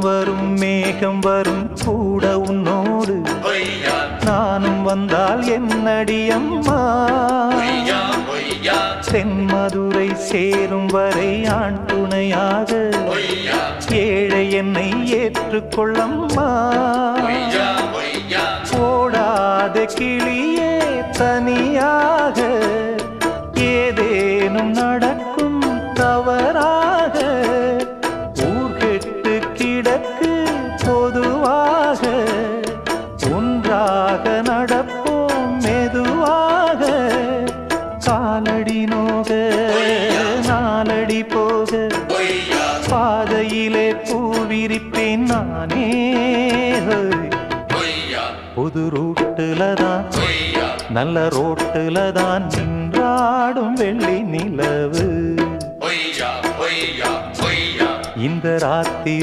வரும் மேகம் வரும் கூட உன்னோடு நானும் வந்தால் என்னடி அம்மா தென்மதுரை சேரும் வரை ஆண் துணையாக ஏழை என்னை ஏற்றுக்கொள்ளம்மா போடாத கிளியே தனியாக ஏதேனும் நடக்கும் தவறாக ஊர்கெட்டு கிடக்கு பொதுவாக ஒன்றாக நடப்போம் மெதுவாக காலடி நோக நாலடி போக பாதையிலே பூவிரிப்பேன் நானே புது ரூட்டுல தான் நல்ல ரோட்டுல தான் நின்றாடும் வெள்ளி நிலவு இந்த ராத்திரி